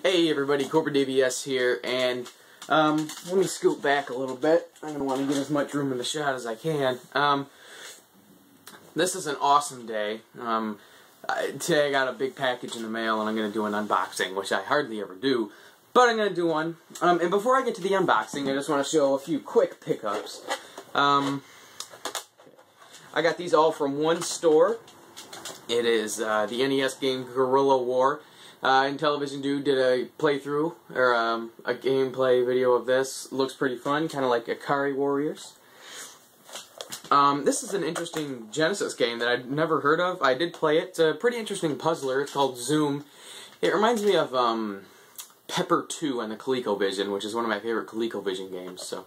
Hey everybody, cobradvs here, and let me scoot back a little bit. I'm going to want to get as much room in the shot as I can. This is an awesome day. Today I got a big package in the mail and I'm going to do an unboxing, which I hardly ever do, but I'm going to do one. And before I get to the unboxing, I just want to show a few quick pickups. I got these all from one store. It is the NES game Guerrilla War. Intellivision Dude did a playthrough, or a gameplay video of this. Looks pretty fun, kind of like Akari Warriors. This is an interesting Genesis game that I'd never heard of. I did play it. It's a pretty interesting puzzler. It's called Zoom. It reminds me of Pepper 2 on the ColecoVision, which is one of my favorite ColecoVision games. So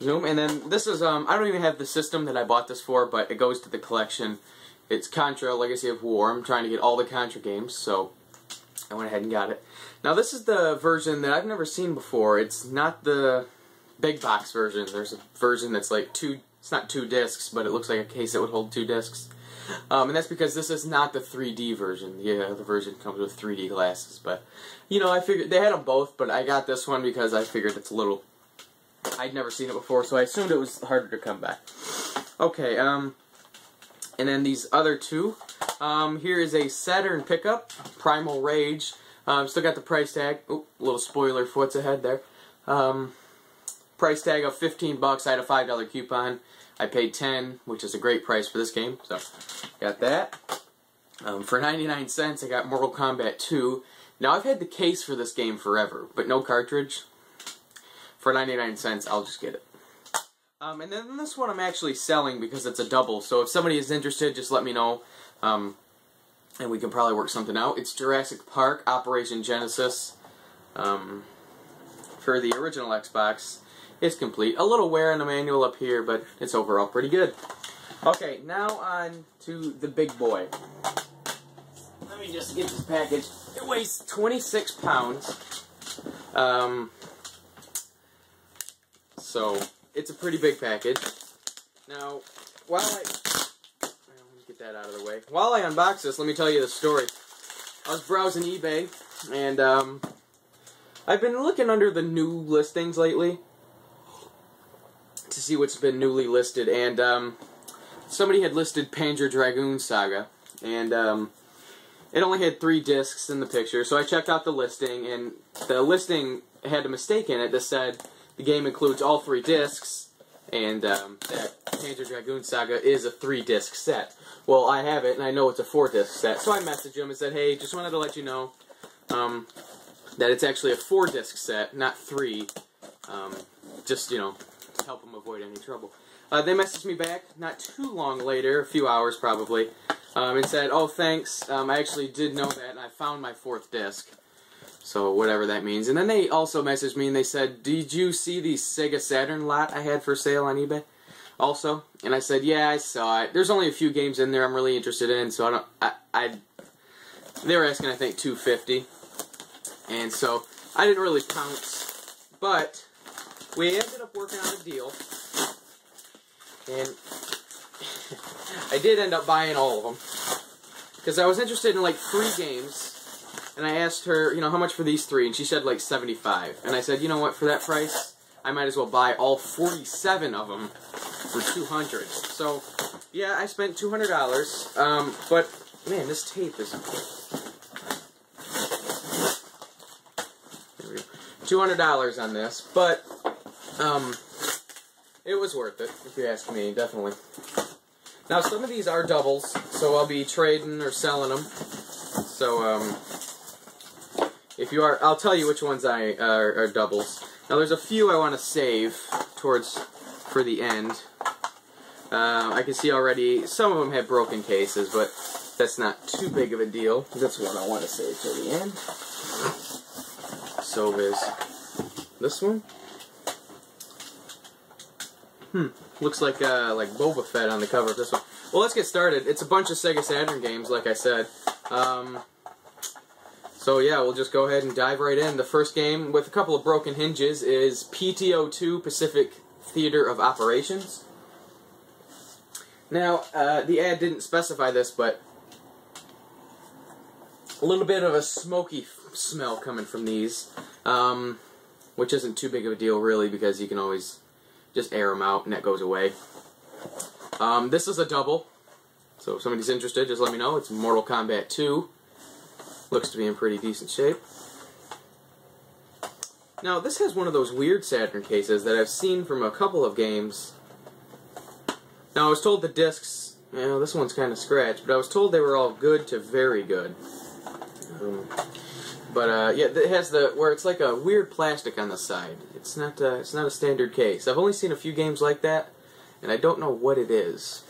Zoom. And then this is, I don't even have the system that I bought this for, but it goes to the collection. It's Contra Legacy of War. I'm trying to get all the Contra games, so I went ahead and got it. Now this is the version that I've never seen before. It's not the big box version. There's a version that's like it's not 2 discs, but it looks like a case that would hold 2 discs. And that's because this is not the 3D version. Yeah, the version comes with 3D glasses. But, you know, I figured, they had them both, but I got this one because I figured it's a little, I'd never seen it before, so I assumed it was harder to come by. Okay, and then these other two. Here is a Saturn pickup, Primal Rage. Still got the price tag. Oh, a little spoiler for what's ahead there. Price tag of $15. I had a $5 coupon. I paid $10, which is a great price for this game. So, got that. For 99 cents, I got Mortal Kombat 2. Now, I've had the case for this game forever, but no cartridge. For 99 cents, I'll just get it. And then this one I'm actually selling because it's a double, so if somebody is interested, just let me know, and we can probably work something out. It's Jurassic Park Operation Genesis, for the original Xbox. It's complete. A little wear in the manual up here, but it's overall pretty good. Okay, now on to the big boy. Let me just get this package. It weighs 26 pounds, so it's a pretty big package. Now, while let me get that out of the way. While I unbox this, let me tell you the story. I was browsing eBay, and I've been looking under the new listings lately to see what's been newly listed, and somebody had listed Panzer Dragoon Saga, and it only had 3 discs in the picture, so I checked out the listing, and the listing had a mistake in it that said the game includes all 3 discs, and that Panzer Dragoon Saga is a 3-disc set. Well, I have it, and I know it's a 4-disc set, so I messaged him and said, hey, just wanted to let you know that it's actually a 4-disc set, not 3, just, you know, to help them avoid any trouble. They messaged me back not too long later, a few hours probably, and said, oh, thanks, I actually did know that, and I found my 4th disc. So, whatever that means. And then they also messaged me and they said, did you see the Sega Saturn lot I had for sale on eBay? Also? And I said, yeah, I saw it. There's only a few games in there I'm really interested in, so they were asking, I think, $250. And so, I didn't really pounce. But, we ended up working on a deal. And I did end up buying all of them. Because I was interested in like 3 games. And I asked her, you know, how much for these 3? And she said like $75. And I said, you know what, for that price, I might as well buy all 47 of them for $200. So, yeah, I spent $200. But, man, this tape is... There we go. $200 on this. But, it was worth it, if you ask me, definitely. Now, some of these are doubles, so I'll be trading or selling them. So, if you are, I'll tell you which ones are doubles. Now, there's a few I want to save for the end. I can see already some of them have broken cases, but that's not too big of a deal. That's one I want to save till the end. So is this one. Looks like Boba Fett on the cover of this one. Well, let's get started. It's a bunch of Sega Saturn games, like I said. So yeah, we'll just go ahead and dive right in. The first game, with a couple of broken hinges, is PTO2 Pacific Theater of Operations. Now, the ad didn't specify this, but a little bit of a smoky smell coming from these, which isn't too big of a deal really, because you can always just air them out and that goes away. This is a double, so if somebody's interested, just let me know. It's Mortal Kombat 2. Looks to be in pretty decent shape. Now, this has one of those weird Saturn cases that I've seen from a couple of games. Now, I was told the discs, you know, this one's kind of scratched, but I was told they were all good to very good. Yeah, it has where it's like a weird plastic on the side. It's not a standard case. I've only seen a few games like that, and I don't know what it is.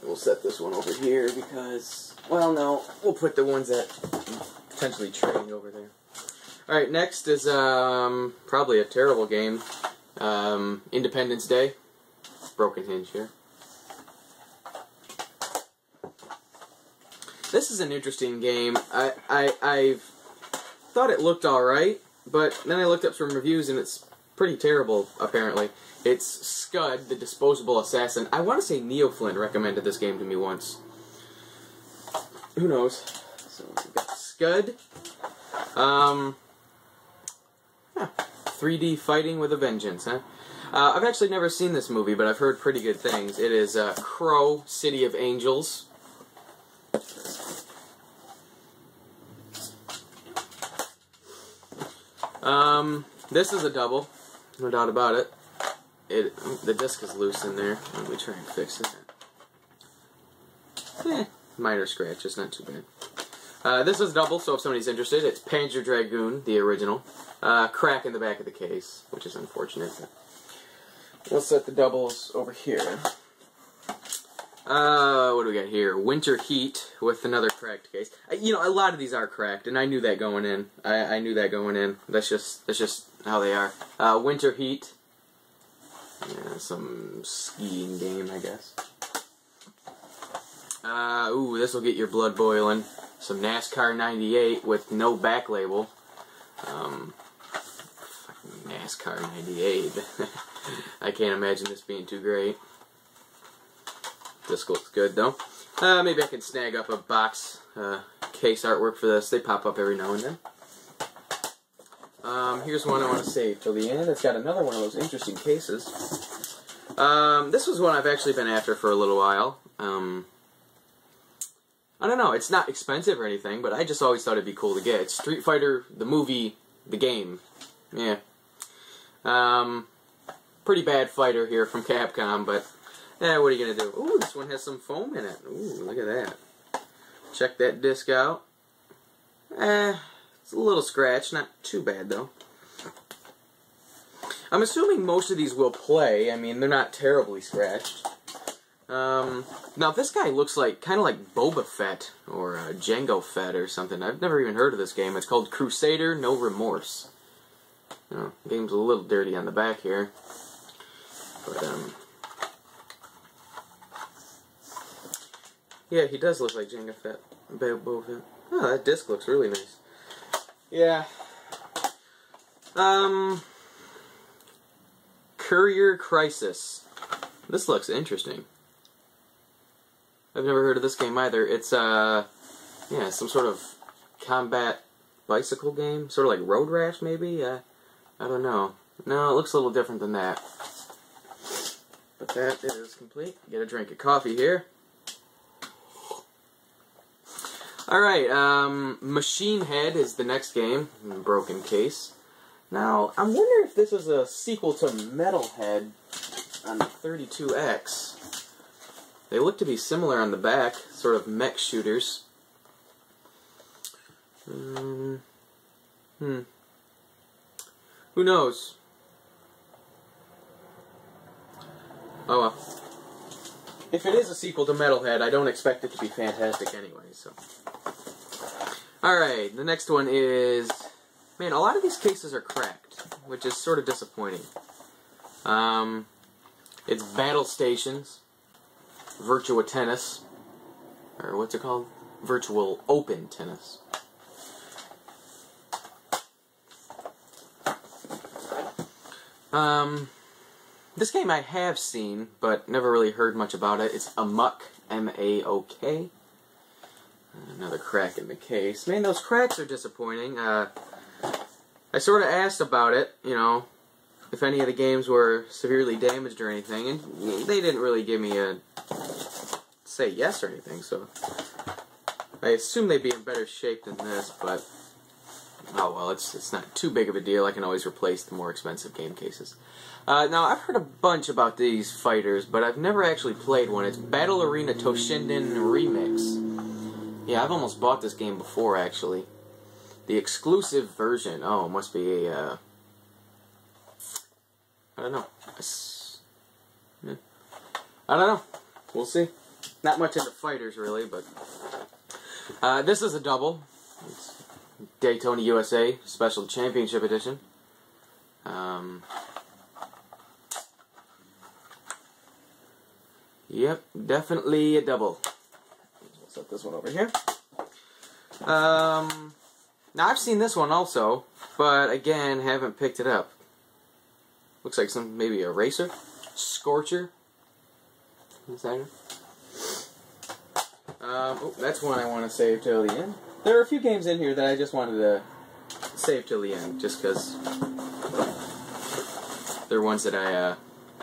We'll set this one over here because, well, no, we'll put the ones that potentially trading over there. Alright, next is probably a terrible game. Independence Day. Broken hinge here. This is an interesting game. I've thought it looked alright, but then I looked up some reviews and it's pretty terrible, apparently. It's Scud, the Disposable Assassin. I want to say Neoflin recommended this game to me once. Who knows? So we've got Scud. 3D fighting with a vengeance, huh? I've actually never seen this movie, but I've heard pretty good things. It is Crow, City of Angels. This is a double, no doubt about it. The disc is loose in there. Let me try and fix it. Minor scratches, not too bad. This is double, so if somebody's interested, it's Panzer Dragoon, the original. Crack in the back of the case, which is unfortunate. We'll set the doubles over here. What do we got here? Winter Heat with another cracked case. You know, a lot of these are cracked, and I knew that going in. I knew that going in. That's just how they are. Winter Heat. Yeah, some skiing game, I guess. Ooh, this will get your blood boiling. Some NASCAR 98 with no back label. NASCAR 98. I can't imagine this being too great. This looks good, though. Maybe I can snag up a box case artwork for this. They pop up every now and then. Here's one I want to save till the end. It's got another one of those interesting cases. This was one I've actually been after for a little while. I don't know, it's not expensive or anything, but I just always thought it'd be cool to get. It's Street Fighter, the movie, the game. Yeah. Pretty bad fighter here from Capcom, but what are you going to do? Ooh, this one has some foam in it. Ooh, look at that. Check that disc out. It's a little scratched, not too bad though. I'm assuming most of these will play. I mean, they're not terribly scratched. Now this guy looks like, kind of like Boba Fett, or Jango Fett or something. I've never even heard of this game. It's called Crusader No Remorse. The game's a little dirty on the back here. But, yeah, he does look like Jango Fett. Boba Fett. Oh, that disc looks really nice. Yeah. Courier Crisis. This looks interesting. I've never heard of this game either. It's, yeah, some sort of combat bicycle game. Sort of like Road Rash, maybe? I don't know. No, it looks a little different than that. But that is complete. Get a drink of coffee here. Alright, Machine Head is the next game. Broken case. Now, I'm wondering if this is a sequel to Metalhead on the 32X. They look to be similar on the back, sort of mech shooters. Who knows? Oh well. If it is a sequel to Metalhead, I don't expect it to be fantastic anyway, so. Alright, the next one is... Man, a lot of these cases are cracked, which is sort of disappointing. It's Battle Stations. Virtua Tennis, or what's it called? Virtual Open Tennis. This game I have seen, but never really heard much about it. It's Amok, M-A-O-K. Another crack in the case. Man, those cracks are disappointing. I sort of asked about it, you know, if any of the games were severely damaged or anything, and they didn't really give me a say yes or anything, so I assume they'd be in better shape than this, but oh well, it's not too big of a deal. I can always replace the more expensive game cases. Now, I've heard a bunch about these fighters, but I've never actually played one. It's Battle Arena Toshinden Remix. Yeah, I've almost bought this game before, actually. The exclusive version. Oh, it must be a, I don't know. I don't know. We'll see. Not much into fighters, really, but this is a double. It's Daytona USA Special Championship Edition. Yep, definitely a double. We'll set this one over here. Now I've seen this one also, but again, haven't picked it up. Looks like maybe a racer, Scorcher. Saturn. Oh, that's one I want to save till the end. There are a few games in here that I just wanted to save till the end, just because they're ones that I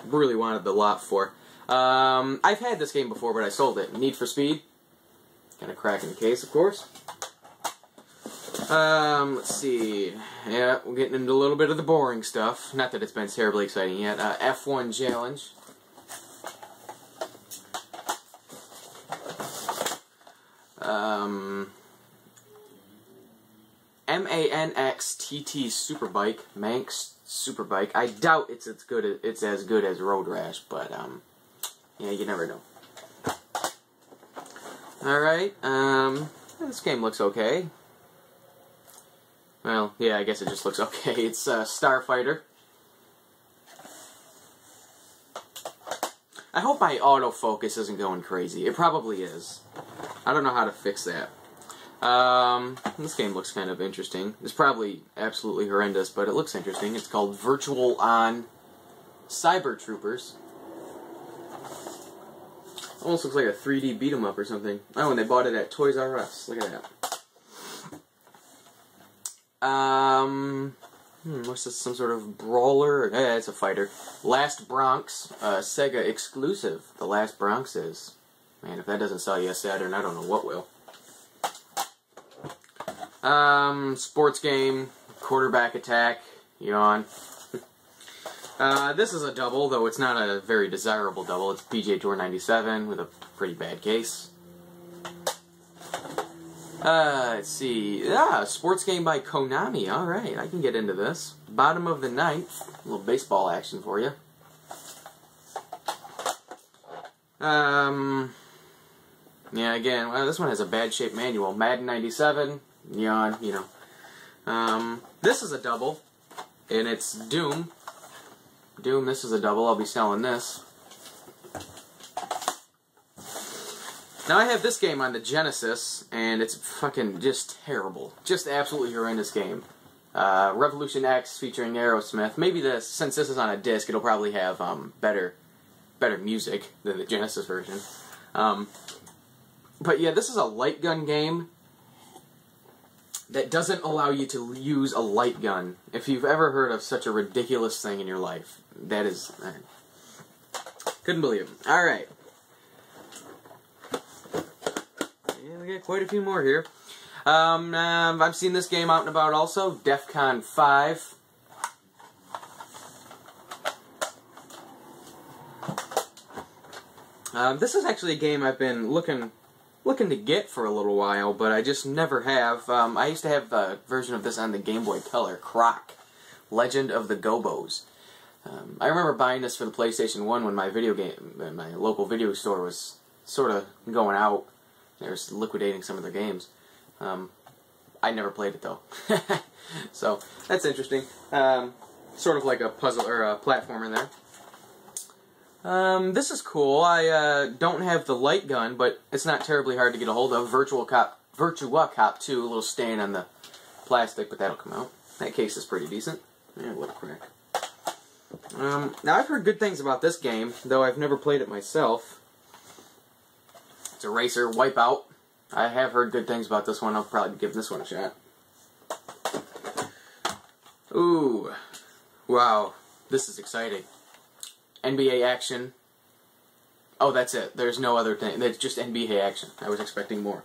really wanted the lot for. I've had this game before, but I sold it. Need for Speed. Got a crack in the case, of course. Let's see. Yeah, we're getting into a little bit of the boring stuff. Not that it's been terribly exciting yet. F1 Challenge. MANXTT Superbike. Manx Superbike. I doubt it's as good as Road Rash, but yeah, you never know. Alright, this game looks okay. Well, yeah, I guess it just looks okay. It's Starfighter. I hope my autofocus isn't going crazy. It probably is. I don't know how to fix that. This game looks kind of interesting. It's probably absolutely horrendous, but it looks interesting. It's called Virtual On Cyber Troopers. Almost looks like a 3D beat 'em up or something. Oh, and they bought it at Toys R Us. Look at that. What's this? Some sort of brawler? Yeah, it's a fighter. Last Bronx, Sega exclusive. The Last Bronx is. Man, if that doesn't sell you a Saturn, I don't know what will. Sports game, quarterback attack, yawn. This is a double, though it's not a very desirable double. It's PGA Tour 97 with a pretty bad case. Let's see. Sports game by Konami. Alright, I can get into this. Bottom of the ninth. A little baseball action for you. Yeah, again, well, this one has a bad shape manual. Madden 97. Yawn, you know. This is a double. And it's Doom. Doom, this is a double. I'll be selling this. Now, I have this game on the Genesis, and it's fucking just terrible. Just absolutely horrendous game. Revolution X featuring Aerosmith. Maybe since this is on a disc, it'll probably have better music than the Genesis version. But yeah, this is a light gun game that doesn't allow you to use a light gun. If you've ever heard of such a ridiculous thing in your life, that is... couldn't believe it. Alright. Yeah, we got quite a few more here. I've seen this game out and about also. DEFCON 5. This is actually a game I've been looking to get for a little while, but I just never have. I used to have a version of this on the Game Boy Color, Croc, Legend of the Gobos. I remember buying this for the PlayStation 1 when my local video store was sort of going out. They were liquidating some of their games. I never played it though. So, that's interesting. Sort of like a puzzle or a platformer there. This is cool. I don't have the light gun, but it's not terribly hard to get a hold of. Virtua Cop 2, a little stain on the plastic, but that'll come out. That case is pretty decent. Yeah, what a crack. Now, I've heard good things about this game, though I've never played it myself. It's a racer, Wipeout. I have heard good things about this one. I'll probably give this one a shot. Ooh. Wow. This is exciting. NBA action. Oh, that's it. There's no other thing. It's just NBA action. I was expecting more.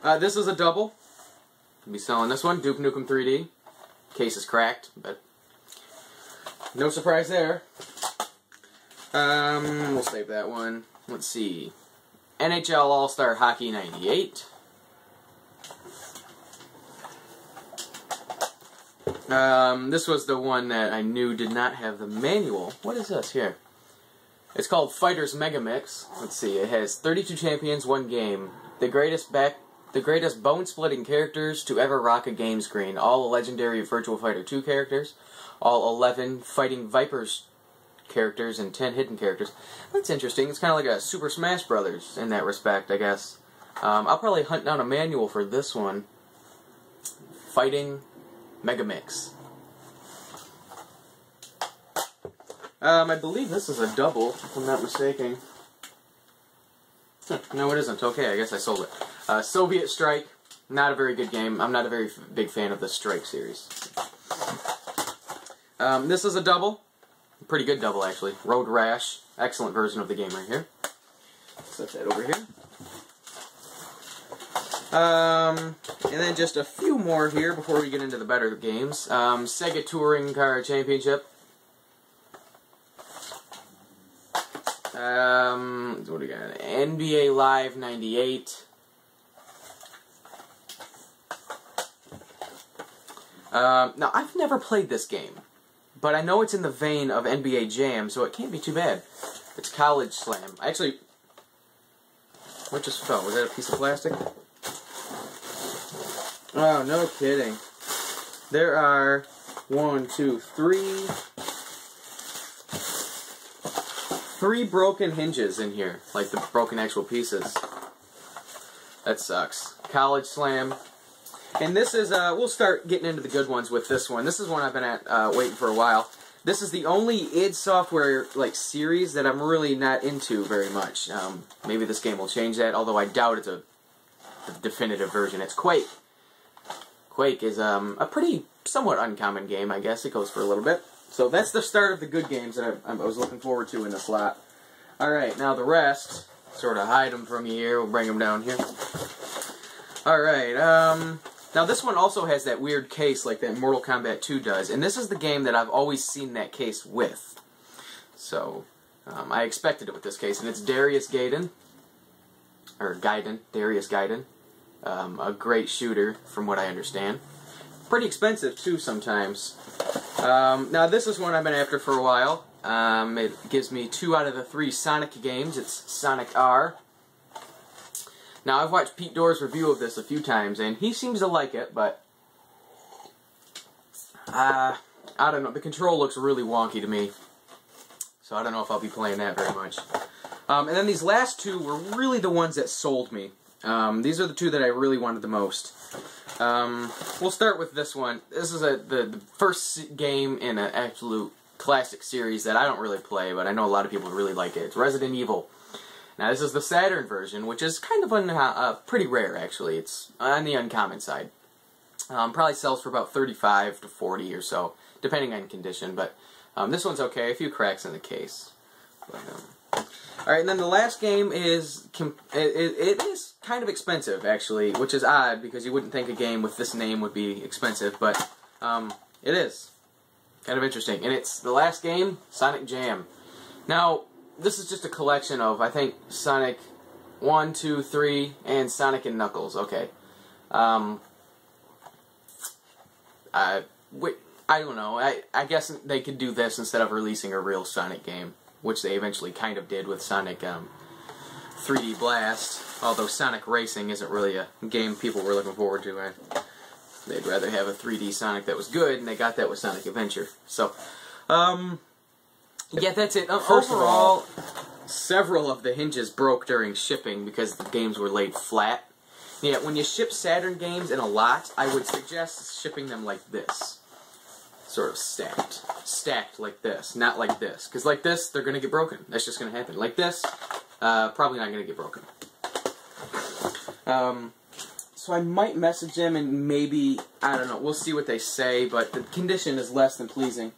This is a double. I'll be selling this one. Duke Nukem 3D. Case is cracked, but no surprise there. We'll save that one. Let's see. NHL All-Star Hockey 98. This was the one that I knew did not have the manual. What is this here? It's called Fighters Mega Mix. Let's see. It has 32 champions, 1 game. The greatest bone-splitting characters to ever rock a game screen. All legendary Virtua Fighter 2 characters. All 11 Fighting Vipers characters and 10 hidden characters. That's interesting. It's kind of like a Super Smash Brothers in that respect, I guess. I'll probably hunt down a manual for this one. Fighting Mega Mix. I believe this is a double, if I'm not mistaken. No, it isn't. Okay, I guess I sold it. Soviet Strike. Not a very good game. I'm not a very big fan of the Strike series. This is a double. Pretty good double, actually. Road Rash. Excellent version of the game right here. Set that over here. And then just a few more here before we get into the better games. Sega Touring Car Championship. What do we got? NBA Live 98. Now, I've never played this game, but I know it's in the vein of NBA Jam, so it can't be too bad. It's College Slam. Actually, what just fell? Was that a piece of plastic? Oh, no kidding. There are 3 broken hinges in here, like the broken actual pieces. That sucks. College Slam. And this is, we'll start getting into the good ones with this one. This is one I've been waiting for a while. This is the only id Software, like, series that I'm really not into very much. Maybe this game will change that, although I doubt it's a definitive version. It's Quake. Quake is a pretty, somewhat uncommon game, I guess. It goes for a little bit. So that's the start of the good games that I was looking forward to in this lot. Alright, now the rest, sort of hide them from you here. We'll bring them down here. Alright, now this one also has that weird case like that Mortal Kombat 2 does. And this is the game that I've always seen that case with. So, I expected it with this case. And it's Darius Gaiden. Or Gaiden. Darius Gaiden. A great shooter, from what I understand. Pretty expensive, too, sometimes. Now, this is one I've been after for a while. It gives me 2 out of the 3 Sonic games. It's Sonic R. Now, I've watched Pete Dore's review of this a few times, and he seems to like it, but I don't know. The control looks really wonky to me, so I don't know if I'll be playing that very much. And then these last 2 were really the ones that sold me. These are the 2 that I really wanted the most. We'll start with this one. This is the first game in an absolute classic series that I don't really play, but I know a lot of people really like it. It's Resident Evil. Now, this is the Saturn version, which is kind of pretty rare, actually. It's on the uncommon side. Probably sells for about 35 to 40 or so, depending on condition, but this one's okay. A few cracks in the case. Alright, and then the last game is, it is kind of expensive, actually, which is odd, because you wouldn't think a game with this name would be expensive, but it is. Kind of interesting. And it's the last game, Sonic Jam. Now, this is just a collection of, I think, Sonic 1, 2, 3, and Sonic and Knuckles. Okay. I don't know. I guess they could do this instead of releasing a real Sonic game, which they eventually kind of did with Sonic 3D Blast, although Sonic Racing isn't really a game people were looking forward to. They'd rather have a 3D Sonic that was good, and they got that with Sonic Adventure. So, yeah, that's it. Overall, several of the hinges broke during shipping because the games were laid flat. Yeah, when you ship Saturn games in a lot, I would suggest shipping them like this. Sort of stacked. Stacked like this, not like this. Because like this, they're going to get broken. That's just going to happen. Like this, probably not going to get broken. So I might message them and maybe, I don't know, we'll see what they say, but the condition is less than pleasing.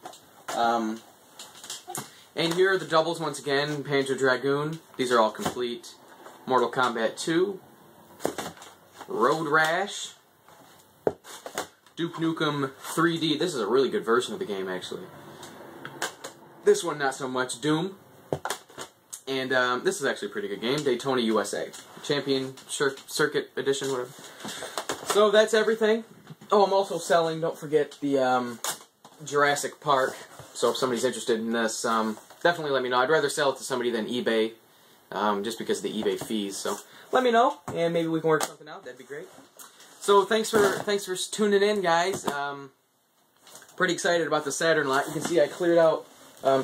And here are the doubles once again, Panzer Dragoon. These are all complete. Mortal Kombat 2. Road Rash. Duke Nukem 3D. This is a really good version of the game, actually. This one, not so much. Doom. And this is actually a pretty good game. Daytona USA. Champion Circuit Edition, whatever. So that's everything. Oh, I'm also selling, don't forget, the Jurassic Park. So if somebody's interested in this, definitely let me know. I'd rather sell it to somebody than eBay, just because of the eBay fees. So let me know, and maybe we can work something out. That'd be great. So thanks for tuning in, guys. Pretty excited about the Saturn lot. You can see I cleared out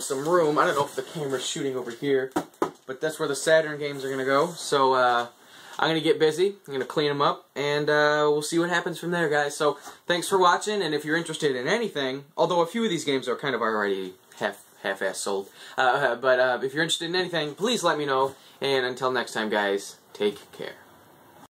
some room. I don't know if the camera's shooting over here, but that's where the Saturn games are going to go. So I'm going to get busy. I'm going to clean them up, and we'll see what happens from there, guys. So thanks for watching, and if you're interested in anything, although a few of these games are kind of already half-ass sold, but if you're interested in anything, please let me know, and until next time, guys, take care.